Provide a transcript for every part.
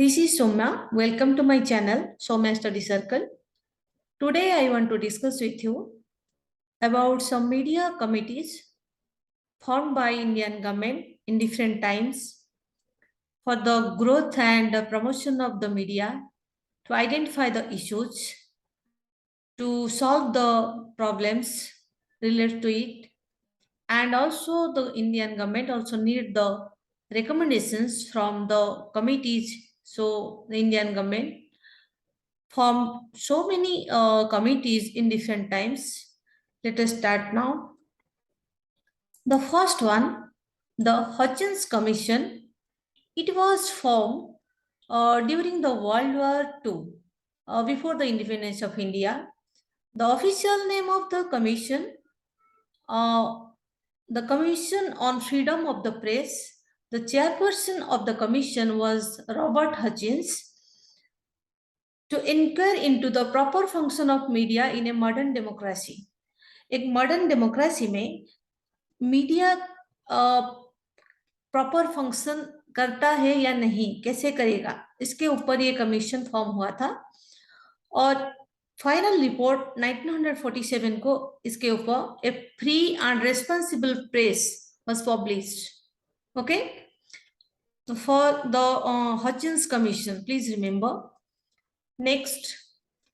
This is Soumya. Welcome to my channel, Soumya Study Circle. Today I want to discuss with you about some media committees formed by Indian government in different times for the growth and promotion of the media, to identify the issues, to solve the problems related to it, and also the Indian government also need the recommendations from the committees. So the Indian government formed so many committees in different times. Let us start now. The first one, the Hutchins Commission, it was formed during the World War II, before the independence of India. The official name of uh, the Commission on Freedom of the Press, the chairperson of the commission was Robert Hutchins, to inquire into the proper function of media in a modern democracy. एक modern democracy में media proper function करता है या नहीं, कैसे करेगा, इसके ऊपर ये कमीशन फॉर्म हुआ था और फाइनल रिपोर्ट 1947 को इसके ऊपर a free and responsible press was published. Okay, for the Hutchins commission, please remember. Next,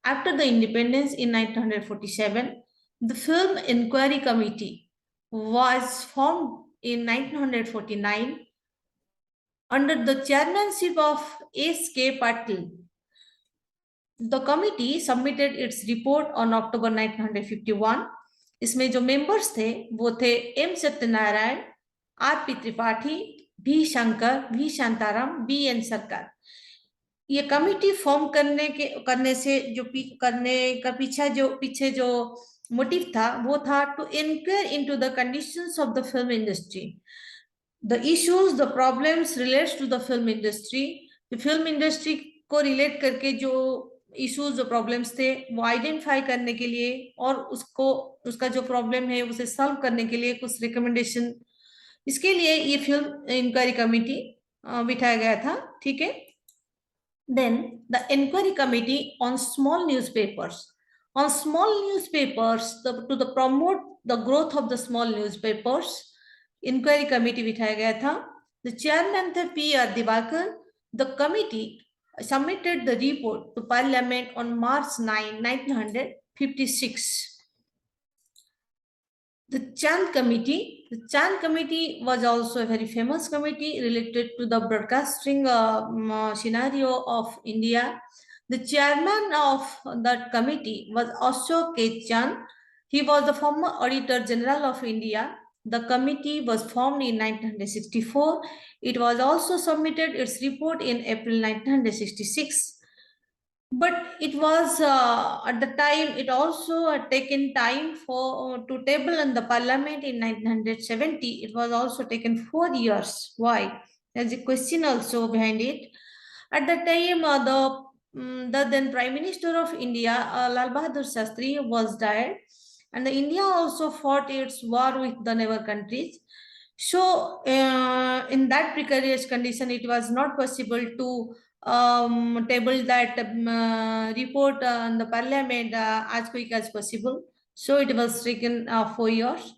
after the independence in 1947, the Film Inquiry Committee was formed in 1949 under the chairmanship of S.K. Patil. The committee submitted its report on October 1951. इसमें जो members थे वो थे M. Satyanarayan, R.P. Tripathi, V. Shankar, V. Shantaram, B. N. सरकार. ये committee form करने से जो करने का पीछे जो मोटिव था वो था to inquire into the conditions of the film industry, the issues, the problems relates to the film industry. Film industry को रिलेट करके जो इश्यूज, जो प्रॉब्लम्स थे वो आइडेंटिफाई करने के लिए और उसका जो प्रॉब्लम है उसे सॉल्व करने के लिए कुछ रिकमेंडेशन, इसके लिए ये फिल्म इंक्वायरी कमेटी बिठाया गया था. ठीक है. Then the inquiry committee on small newspapers. On small newspapers, to promote the growth of the small newspapers, inquiry committee बिठाया गया था. The chairman थे P.R. Divakar. The committee submitted the report to Parliament on March 9, 1956. The Chand Committee was also a very famous committee related to the broadcasting scenario of India. The chairman of that committee was Ashok K. Chand. He was the former Auditor General of India. The committee was formed in 1964. It was also submitted its report in April 1966. But it was at the time, it also had taken time to table in the parliament in 1970. It was also taken 4 years. Why? There's a question also behind it. At the time, the then Prime Minister of India, Lal Bahadur Shastri, was died, and India also fought its war with the neighbor countries. So, in that precarious condition, it was not possible to table that report in the parliament as quick as possible. So it was taken 4 years.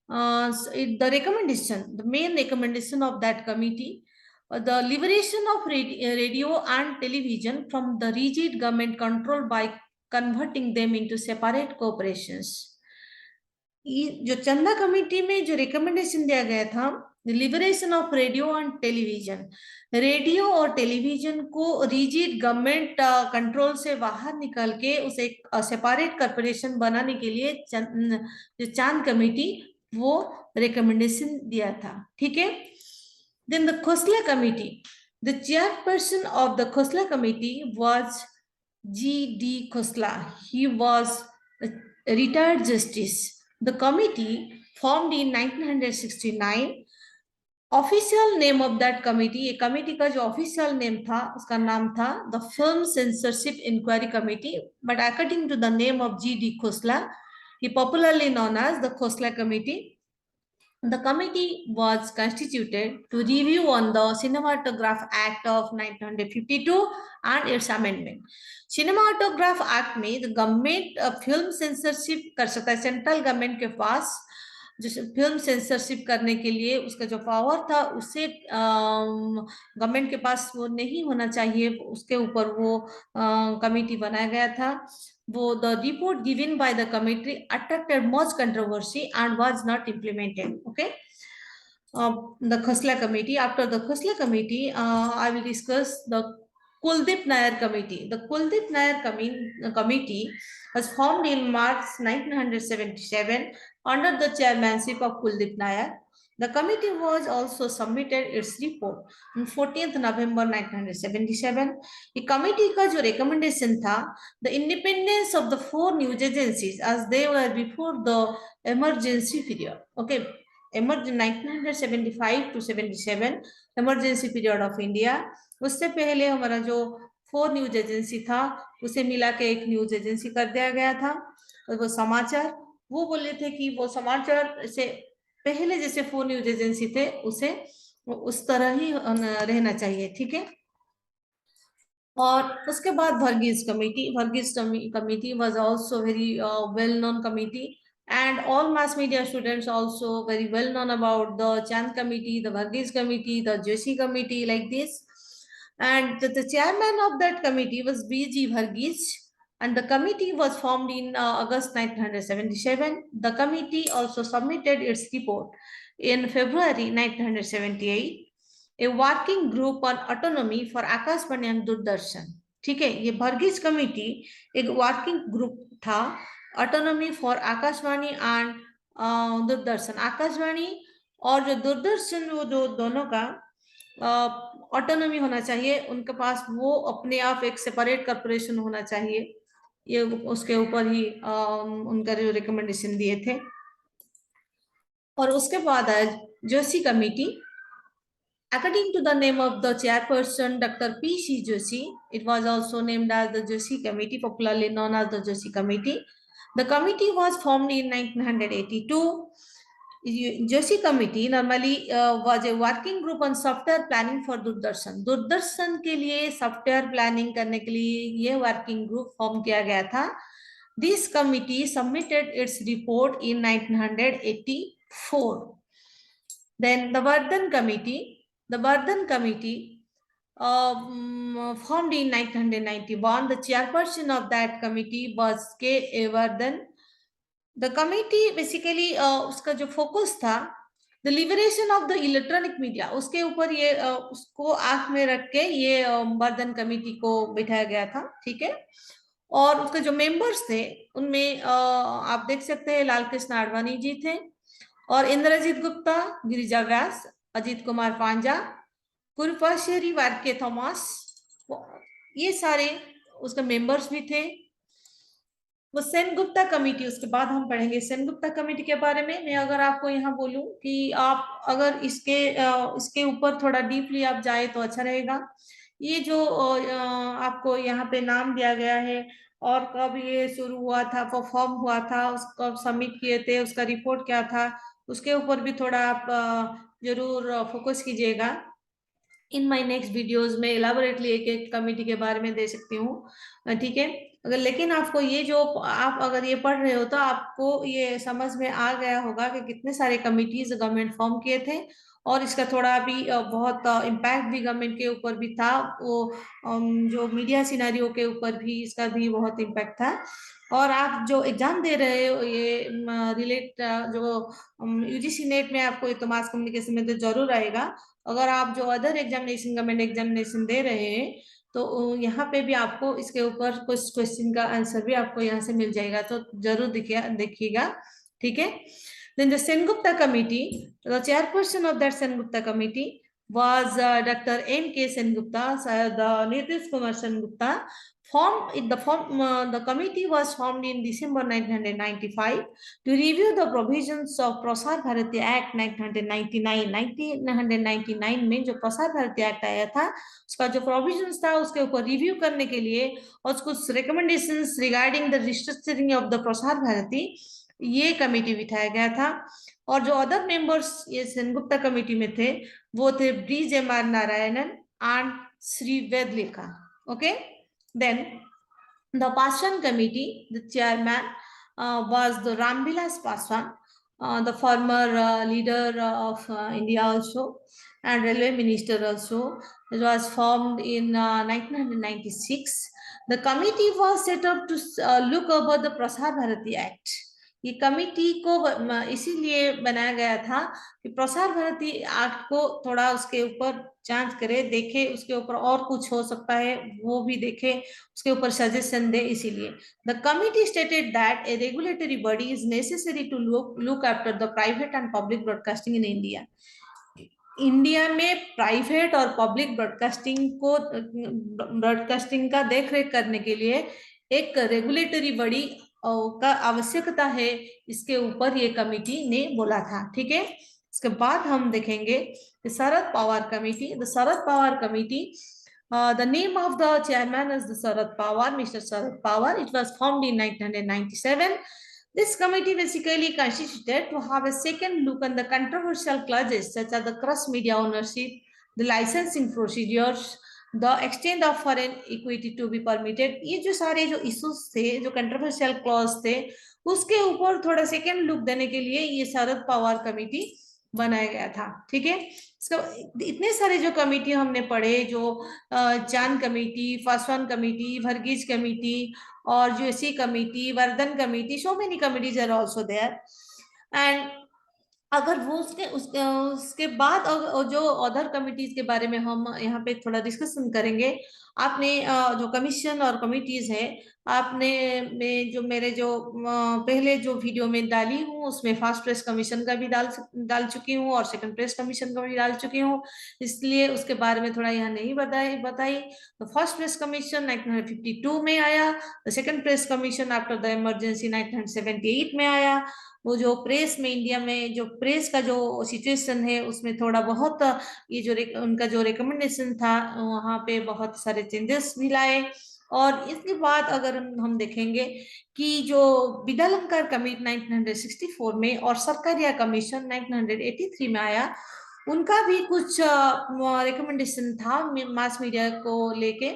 The main recommendation of that committee, the liberation of radio and television from the rigid government control by converting them into separate corporations. जो चंदा committee में जो recommendation दिया गया था, liberation of radio and television, radio और television को rigid government control से बाहर निकल के उसे एक सेपरेट कॉर्पोरेशन बनाने के लिए जो चांद कमेटी वो रिकमेंडेशन दिया था. ठीक है. Then the Khosla committee, the chairperson of the Khosla committee was G.D. Khosla. He was a retired justice. The committee formed in 1969. Official name of that committee, ये कमेटी का जो ऑफिशियल नेम था उसका नाम था the film censorship inquiry committee. But according to the name of G.D. Khosla, he popularly known as the Khosla Committee. The committee was constituted to review on the Cinematograph Act of 1952 and its amendment. Cinematograph Act में the government film censorship कर सकता है, central government के पास जो film censorship करने के लिए उसका जो पावर था उससे गवर्नमेंट के पास वो नहीं होना चाहिए, उसके ऊपर वो कमेटी बनाया गया था. The report given by the committee attracted much controversy and was not implemented. Okay. The Khosla Committee. After the Khosla Committee, I will discuss the Kuldeep Nair Committee. The Kuldeep Nair Committee was formed in March 1977 under the chairmanship of Kuldeep Nair. The committee was also submitted its report on 14th November 1977. The committee का जो recommendation था, the independence of the 4 news agencies as they were before the emergency period. Okay, 1975 to 77 emergency period of India. उससे पहले हमारा जो 4 news agency था उसे मिला के एक न्यूज एजेंसी कर दिया गया था. और वो समाचार, वो बोले थे कि वो समाचार से पहले जैसे 4 न्यूज एजेंसी थे उसे उस तरह ही रहना चाहिए. ठीक है. और उसके बाद Varghese committee was also very well known committee, and all mass media students also very well known about the Chand committee, the Varghese committee, the Joshi committee, like this. And the chairman of that committee was B.G. Varghese, and the committee was formed in August 1977. The committee also submitted its report in February 1978. A working group on autonomy for Akashvani and Doordarshan. ठीक है, ये Verghese committee एक working group था autonomy for Akashvani and Doordarshan. Akashvani और जो दूरदर्शन वो जो दोनों का ऑटोनॉमी होना चाहिए, उनके पास वो अपने आप एक सेपरेट कॉर्पोरेशन होना चाहिए. ये उसके ऊपर ही उनका जो रिकमेंडेशन दिए थे. और उसके बाद है Joshi committee. According to the name of the chairperson, Dr. P.C. Joshi, it was also named as the Joshi Committee, popularly known as the Joshi Committee. The committee was formed in 1982. Joshi Committee normally was a working group on software planning for Doordarshan. Doordarshan के लिए software planning करने के लिए ये working group form किया गया था. This committee submitted its report in 1984. Then the Vardhan Committee. The Vardhan Committee formed in 1991. The chairperson of that committee was K.A. Vardhan. The committee basically उसका जो focus था, the liberation of the electronic media, उसके ऊपर ये उसको आंख में रख के ये वर्धन कमेटी को बिठाया गया था. ठीक है. और उसके जो मेंबर्स थे उनमें आप देख सकते हैं लाल कृष्ण आडवाणी जी थे, और इंद्रजीत गुप्ता, गिरिजा व्यास, अजीत कुमार पांजा, कुरपाशेरी वार्के थॉमस, ये सारे उसके मेंबर्स भी थे. वो सेनगुप्ता कमेटी, उसके बाद हम पढ़ेंगे सेनगुप्ता कमेटी के बारे में. मैं अगर आपको यहाँ बोलूं कि आप अगर इसके ऊपर थोड़ा डीपली आप जाए तो अच्छा रहेगा. ये जो आपको यहाँ पे नाम दिया गया है और कब ये शुरू हुआ था, परफॉर्म हुआ था, उसको सबमिट किए थे, उसका रिपोर्ट क्या था, उसके ऊपर भी थोड़ा आप जरूर फोकस कीजिएगा. इन माई नेक्स्ट वीडियोज में एलाबोरेटली एक एक कमेटी के बारे में दे सकती हूँ. ठीक है. अगर लेकिन आपको ये जो आप अगर ये पढ़ रहे हो तो आपको ये समझ में आ गया होगा कि कितने सारे कमिटीज गवर्नमेंट फॉर्म किए थे, और इसका थोड़ा भी बहुत इम्पैक्ट भी गवर्नमेंट के ऊपर भी था. वो जो मीडिया सिनेरियो के ऊपर भी इसका भी बहुत इम्पैक्ट था. और आप जो एग्जाम दे रहे हो ये रिलेट जो यूजीसी नेट में आपको तो मास कम्युनिकेशन में तो जरूर आएगा. अगर आप जो अदर एग्जामिनेशन गवर्नमेंट एग्जामिनेशन दे रहे हैं तो यहाँ पे भी आपको इसके ऊपर कुछ क्वेश्चन का आंसर भी आपको यहाँ से मिल जाएगा, तो जरूर देखिएगा. ठीक है. Then the Sengupta committee, the chairperson of that Sengupta committee was Dr. N.K. Sengupta, the Nitish Kumar Sengupta. The committee was formed in December 1995 to review the provisions of Prasar Bharati Act 1999. 1999 में जो Prasar Bharati act आया था उसका जो provisions था उसके ऊपर review करने के लिए और कुछ recommendations regarding the restructuring of the Prasar Bharati, ये कमेटी बिठाया गया था. और जो अदर मेंबर्स ये सेनगुप्ता कमेटी में थे वो थे BJMR Narayanan and Shri Vedlekha. Okay, then the Paswan Committee, the chairman was the Ramvilas Paswan, the former leader of India also, and railway minister also. It was formed in 1996. The committee was set up to look over the Prasar Bharati Act. ये committee को इसीलिए बनाया गया था कि Prasar Bharati act को थोड़ा उसके ऊपर जांच करे, देखे, उसके ऊपर और कुछ हो सकता है वो भी देखे, उसके ऊपर सजेशन दे. इसीलिए the committee stated that a regulatory body is necessary to look after the private and public broadcasting in India. India में प्राइवेट और पब्लिक ब्रॉडकास्टिंग का देखरेख करने के लिए एक रेगुलेटरी बॉडी का आवश्यकता है, इसके ऊपर ये कमिटी ने बोला था. ठीक है, इसके बाद हम देखेंगे Sharad Pawar committee. The Sharad Pawar committee, the name of the chairman is the Sharad Pawar, Mr. Sharad Pawar. It was formed in 1997. This committee basically constituted to have a second look on the controversial clauses such as the cross media ownership, the licensing procedures, the extent of foreign equity to be permitted. ये जो सारे जो issues थे, जो controversial clause थे, उसके ऊपर थोड़ा second look देने के लिए ये शरद पवार कमेटी बनाया गया था. ठीक है, इतने सारे जो कमेटी हमने पढ़े, जो Chand committee, Paswan committee, Varghese committee और USC committee, Vardhan committee, so many committees are also there. And अगर वो उसके बाद जो अदर कमिटीज के बारे में हम यहाँ पे थोड़ा डिस्कशन करेंगे. आपने जो कमीशन और कमिटीज है, आपने में जो मेरे जो पहले जो वीडियो में डाली हूँ उसमें फर्स्ट प्रेस कमीशन का भी डाल चुकी हूँ और सेकंड प्रेस कमीशन का भी डाल चुकी हूँ, इसलिए उसके बारे में थोड़ा यहाँ नहीं बताई. तो फर्स्ट प्रेस कमीशन 1952 में आया, second press commission after the emergency 1978 में आया. वो जो प्रेस में इंडिया में जो प्रेस का जो सिचुएशन है उसमें थोड़ा बहुत ये जो उनका जो रिकमेंडेशन था वहाँ पे बहुत सारे चेंजेस भी लाए. और इसके बाद अगर हम देखेंगे कि जो विद्यालंकार कमेटी 1964 में और सरकारिया कमीशन 1983 में आया, उनका भी कुछ रिकमेंडेशन था मास मीडिया को लेके.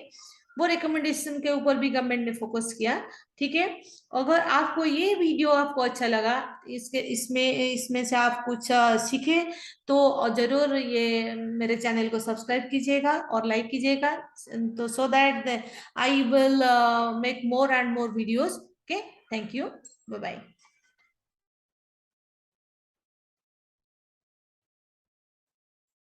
वो रिकमेंडेशन के ऊपर भी गवर्नमेंट ने फोकस किया. ठीक है, अगर आपको ये वीडियो आपको अच्छा लगा, इसमें से आप कुछ सीखे तो जरूर ये मेरे चैनल को सब्सक्राइब कीजिएगा और लाइक कीजिएगा, तो so that I will make more and more videos. Okay, thank you, bye bye.